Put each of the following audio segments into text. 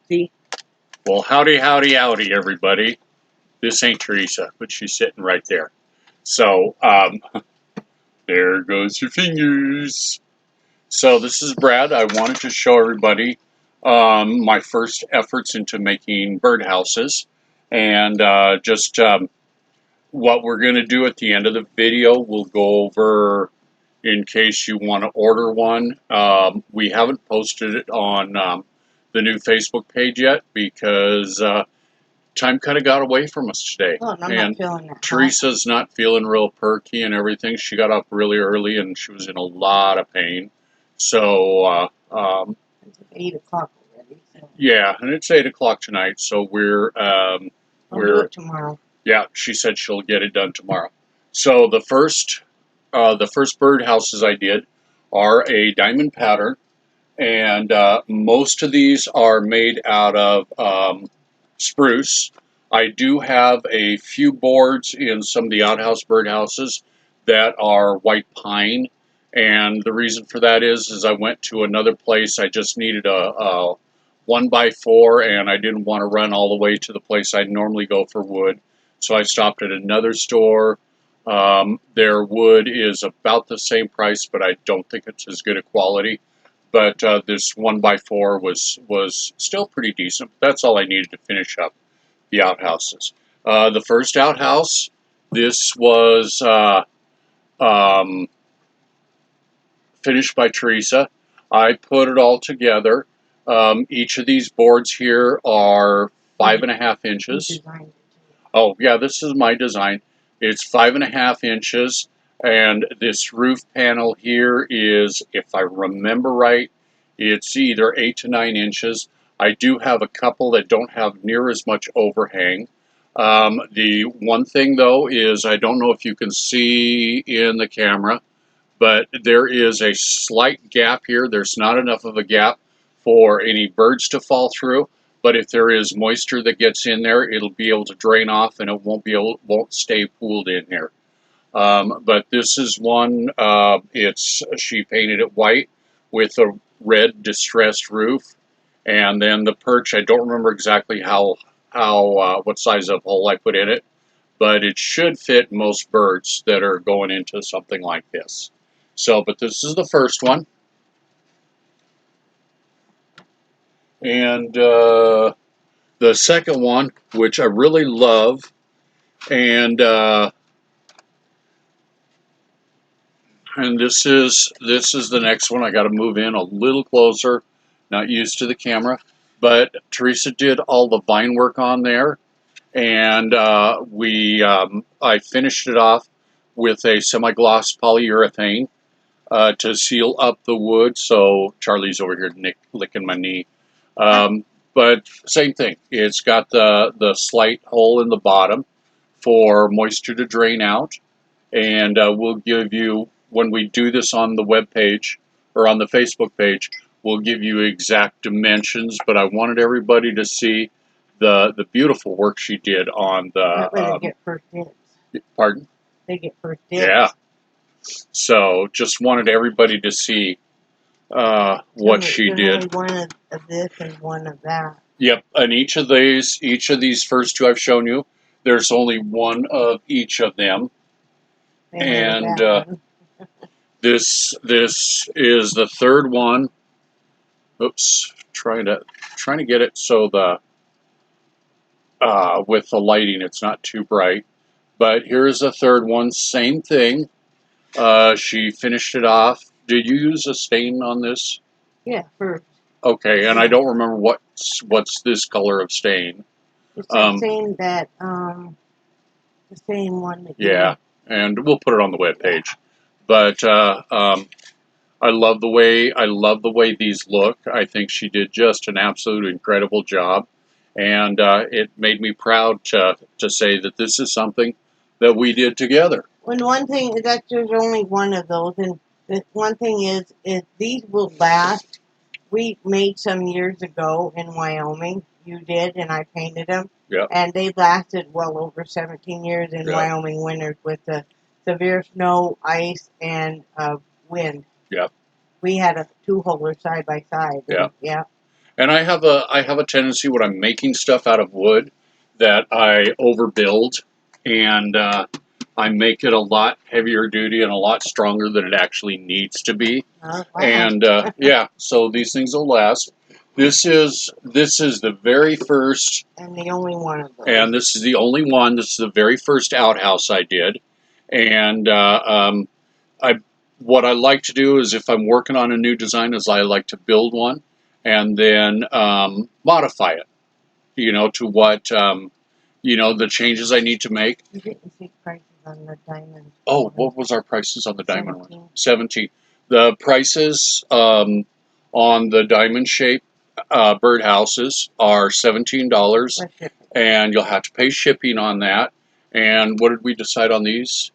See? Well, howdy, howdy, howdy, everybody. This ain't Theresa, but she's sitting right there. So, there goes your fingers. So this is Brad. I wanted to show everybody my first efforts into making birdhouses, and what we're going to do at the end of the video. We'll go over, in case you want to order one. We haven't posted it on the new Facebook page yet because time kind of got away from us today. Oh, I'm and not feeling that Teresa's not feeling real perky and everything. She got up really early and she was in a lot of pain. So, It's 8 o'clock already. So. yeah, and it's 8 o'clock tonight, so I'll do it tomorrow. Yeah, she said she'll get it done tomorrow. So the first birdhouses I did are a diamond pattern, and most of these are made out of spruce. I do have a few boards in some of the outhouse birdhouses that are white pine, and the reason for that is I went to another place. I just needed a 1x4, and I didn't want to run all the way to the place I'd normally go for wood. So I stopped at another store. Their wood is about the same price, but I don't think it's as good a quality. But this 1x4 was still pretty decent. That's all I needed to finish up the outhouses. The first outhouse, this was finished by Theresa. I put it all together. Each of these boards here are 5.5 inches. Oh, yeah, this is my design. It's 5.5 inches, and this roof panel here is, if I remember right, it's either 8 to 9 inches. I do have a couple that don't have near as much overhang. The one thing, though, is I don't know if you can see in the camera, but there is a slight gap here. There's not enough of a gap for any birds to fall through. But if there is moisture that gets in there, it'll be able to drain off, and it won't stay pooled in here. But this is one. She painted it white with a red distressed roof, and then the perch. I don't remember exactly what size of hole I put in it, but it should fit most birds that are going into something like this. So, but this is the first one. And the second one, which I really love, and this is the next one. I got to move in a little closer. Not used to the camera, but Theresa did all the vine work on there, and I finished it off with a semi-gloss polyurethane to seal up the wood. So Charlie's over here licking my knee. But same thing. It's got the slight hole in the bottom for moisture to drain out. And we'll give you, when we do this on the web page or on the Facebook page, we'll give you exact dimensions. But I wanted everybody to see the beautiful work she did on the. That way they get first dibs. Pardon? They get first dibs. Yeah. So just wanted everybody to see what she did. Only one of this and one of that. Yep, and each of these first two I've shown you, there's only one of each of them. And this is the third one. Oops, trying to get it so the with the lighting it's not too bright. But here's the third one, same thing. She finished it off. Did you use a stain on this? Yeah, first. Okay, and I don't remember what's this color of stain. It's the same that the same one that. Yeah, and we'll put it on the web page. But I love the way these look. I think she did just an absolute incredible job, and it made me proud to say that this is something that we did together. And one thing is that there's only one of those, and the one thing is these will last. We made some years ago in Wyoming. You did, and I painted them. Yep. And they lasted well over 17 years in Wyoming winters with the severe snow, ice, and wind. Yep. We had a two-holer side by side. Yeah. Yeah. And I have a tendency when I'm making stuff out of wood that I overbuild, and I make it a lot heavier duty and a lot stronger than it actually needs to be. Wow. And yeah, so these things will last. This is the very first, And the only one of those. and this is the only one. This is the very first outhouse I did, and what I like to do is if I'm working on a new design, is I like to build one and then modify it, to what the changes I need to make. You didn't see prices on the diamond. Oh, what was our prices on the diamond one? 17. The prices on the diamond shape birdhouses are $17, and you'll have to pay shipping on that. And what did we decide on these?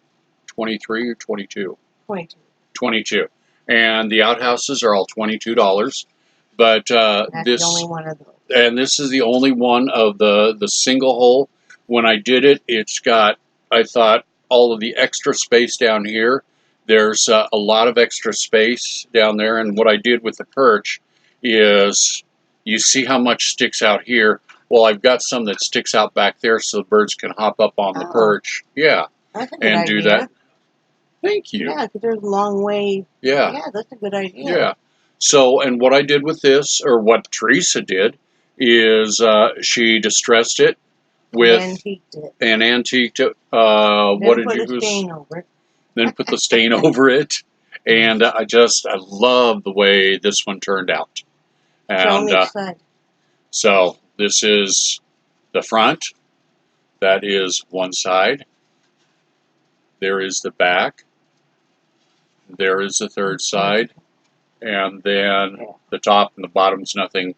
23 or 22? 22. 22. And the outhouses are all $22. But That's the only one of those. And this is the only one of the single hole. When I did it, it's got, I thought, all of the extra space down here. There's a lot of extra space down there. And what I did with the perch is, you see how much sticks out here? Well, I've got some that sticks out back there so the birds can hop up on the perch. Yeah. That's a good and idea. do that. Thank you. Yeah, because there's a long way. Yeah. Yeah, that's a good idea. Yeah. So, and what I did with this, or what Theresa did, is she distressed it with and antiqued it. Then What did put you a stain over it. Then put the stain over it, and I love the way this one turned out. And so this is the front. That is one side. There is the back. There is the third side. And then the top and the bottom's nothing,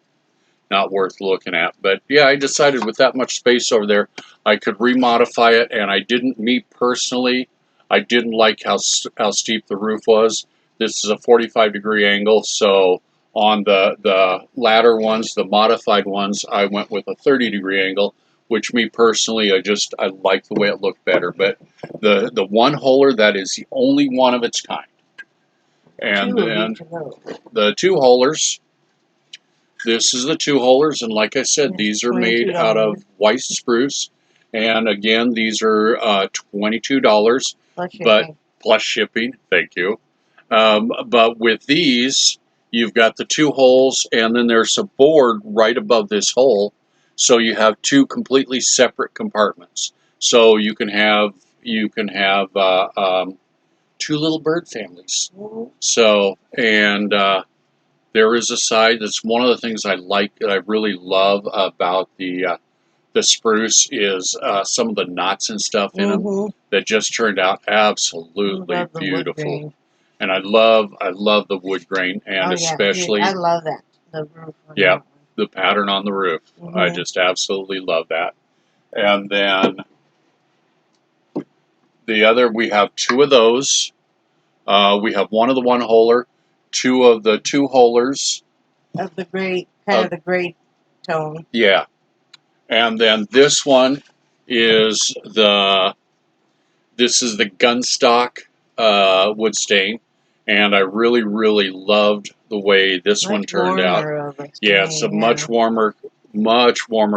not worth looking at. But yeah, I decided with that much space over there, I could remodify it, and me personally, I didn't like how steep the roof was. This is a 45-degree angle, so on the latter ones, the modified ones, I went with a 30-degree angle, which me personally, I like the way it looked better. But the one-holer, that is the only one of its kind. And then the two-holers, this is the two-holers, and like I said, these are made out of white spruce. And again, these are $22, plus shipping. Thank you. But with these, you've got the two holes, and then there's a board right above this hole, so you have two completely separate compartments. So you can have two little bird families. So, and there is a side that's one of the things I like, that I really love about the spruce, is some of the knots and stuff in them that just turned out absolutely beautiful. And I love the wood grain, and especially I love that, the roof. Yeah, the pattern on the roof. I just absolutely love that. And then the other, we have two of those. We have one of the one-holer, two of the two-holers. Of the gray, kind of the gray tone. Yeah. And then this one is this is the gunstock wood stain. And I really, really loved the way this one turned out. Yeah, it's a much warmer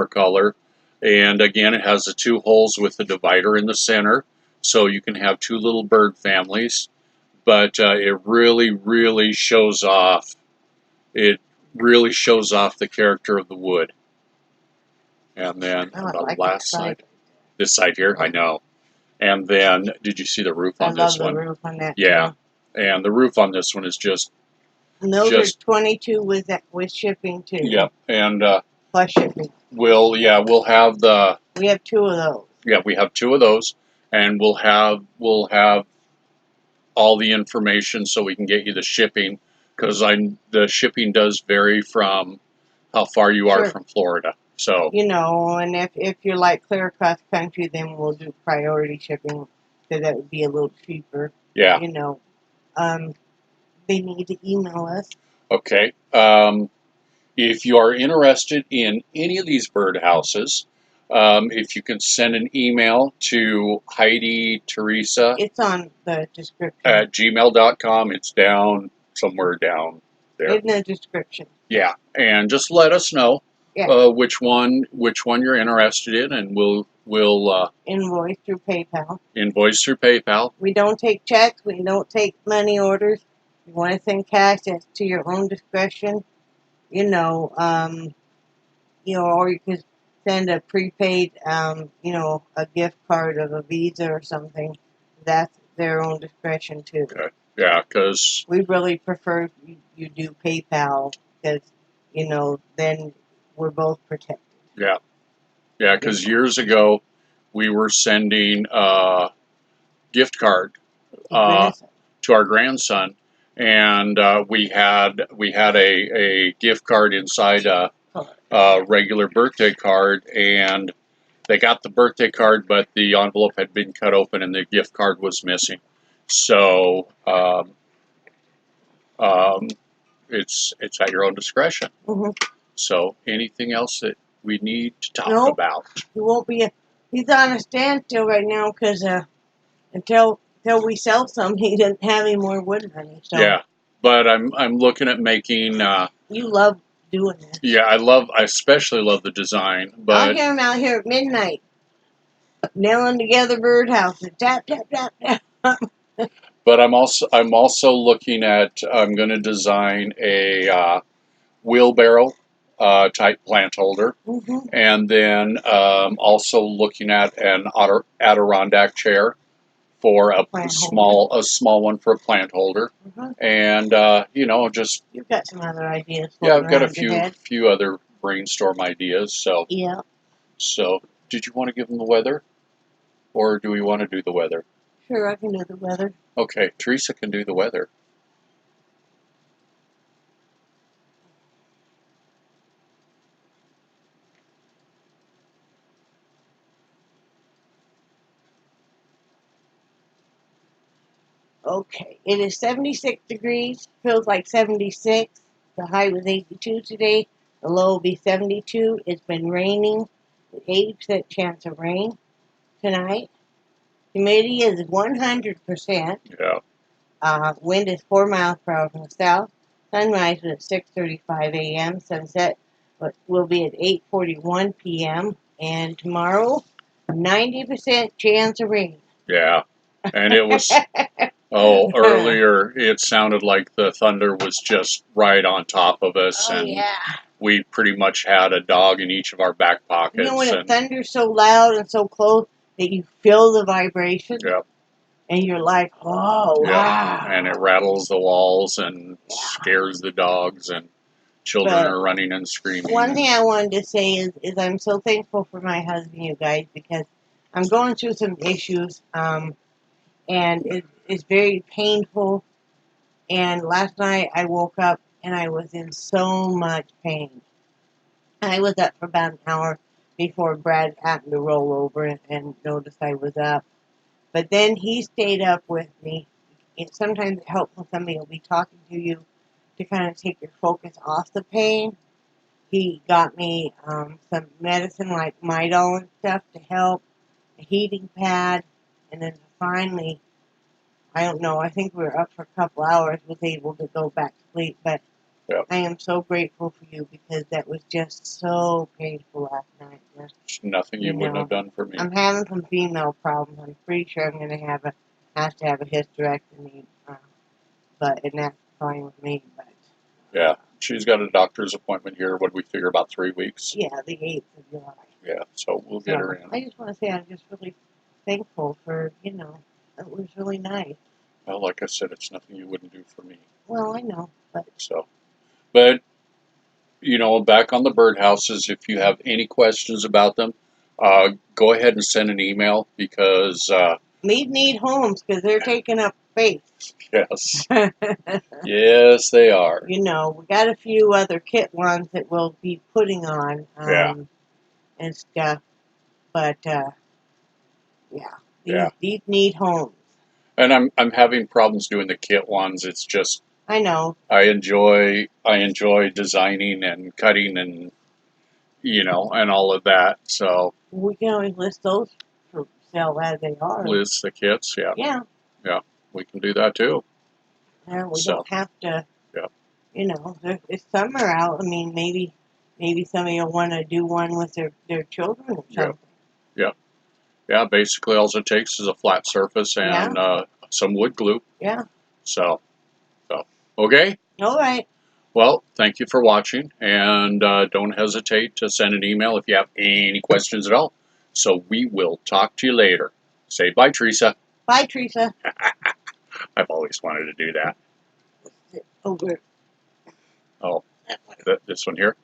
color. And again, it has the two holes with the divider in the center, so you can have two little bird families. But it really, really shows off. It really shows off the character of the wood. And then on the last side, this side here, I know. And then, did you see the roof on this one? I love the roof on that. Yeah, and the roof on this one is just. And those are 22 with shipping too. Yeah, and plus shipping. We'll have the. We have two of those. Yeah, we have two of those, and we'll have all the information so we can get you the shipping, because the shipping does vary from how far you are from Florida. So and if you're like clear across country, then we'll do priority shipping, because that would be a little cheaper. Yeah. They need to email us. Okay. If you are interested in any of these birdhouses, if you can send an email to Heidi Theresa. It's on the description. At gmail.com. It's down somewhere down there. In the description. Yeah, and just let us know Yeah. which one you're interested in, and we'll Invoice through PayPal. invoice through PayPal. We don't take checks. We don't take money orders. If you want to send cash, that's to your own discretion. Or you could send a prepaid, a gift card of a Visa or something. That's their own discretion too. Okay. Yeah, because we really prefer you do PayPal because, then we're both protected. Yeah, because years ago we were sending a gift card to our grandson, and we had a gift card inside a regular birthday card, and they got the birthday card, but the envelope had been cut open and the gift card was missing. So it's at your own discretion. Mm-hmm. So anything else that we need to talk about? He won't be. He's on a standstill right now because until we sell some, he doesn't have any more wood money. So. Yeah, but I'm looking at making. You love doing this. Yeah, I especially love the design. But I'll hear him out here at midnight, nailing together birdhouses. Tap tap tap tap. But I'm also looking at. I'm going to design a wheelbarrow type plant holder, Mm-hmm. and then also looking at an Adirondack chair for a small one for a plant holder. Mm-hmm. And just you've got some other ideas. Yeah, I've got a few other brainstorm ideas. So yeah. So did you want to give them the weather, or do we want to do the weather? Sure, I can do the weather. Okay, Theresa can do the weather. Okay, it is 76 degrees, feels like 76. The high was 82 today, the low will be 72. It's been raining, 80% chance of rain tonight. Humidity is 100%. Yeah. Wind is 4 miles per hour from the south. Sunrise is at 6:35 a.m. Sunset will be at 8:41 p.m. And tomorrow, 90% chance of rain. Yeah, and it was. Earlier it sounded like the thunder was just right on top of us, and yeah. we pretty much had a dog in each of our back pockets. You know when it thunders so loud and so close that you feel the vibration? Yep. And you're like, oh, wow. And it rattles the walls and scares the dogs, and children are running and screaming. One thing I wanted to say is I'm so thankful for my husband, you guys, because I'm going through some issues, and it's very painful. And last night I woke up and I was in so much pain. I was up for about an hour before Brad happened to roll over and notice I was up. But then he stayed up with me. Sometimes it helps when somebody will be talking to you to kind of take your focus off the pain. He got me some medicine like Midol and stuff to help, a heating pad, and then finally, I don't know, I think we were up for a couple hours, was able to go back to sleep, but I am so grateful for you because that was just so painful last night. Nothing you wouldn't have done for me. I'm having some female problems. I'm pretty sure I'm going to have a hysterectomy, and that's fine with me. But yeah, she's got a doctor's appointment here. What do we figure, about 3 weeks? Yeah, the 8th of July. Yeah, so we'll get her in. I just want to say I'm just really thankful for, it was really nice. Well, like I said, it's nothing you wouldn't do for me. Well, I know, but back on the birdhouses, if you have any questions about them, go ahead and send an email, because we need homes because they're taking up space. Yes. Yes, they are. We got a few other kit ones that we'll be putting on and stuff, but these need homes. And I'm having problems doing the kit ones. It's just, I know. I enjoy designing and cutting and and all of that. So we can always list those for sale as they are. List the kits, yeah. Yeah. Yeah, we can do that too. Yeah, we don't have to. Yeah. you know, it's summer out. I mean, maybe some of you want to do one with their children or something. Yeah, basically all it takes is a flat surface and some wood glue. Yeah. So, okay. All right. Well, thank you for watching, and don't hesitate to send an email if you have any questions at all. So we will talk to you later. Say bye, Theresa. Bye, Theresa. I've always wanted to do that. Over. Oh, this one here?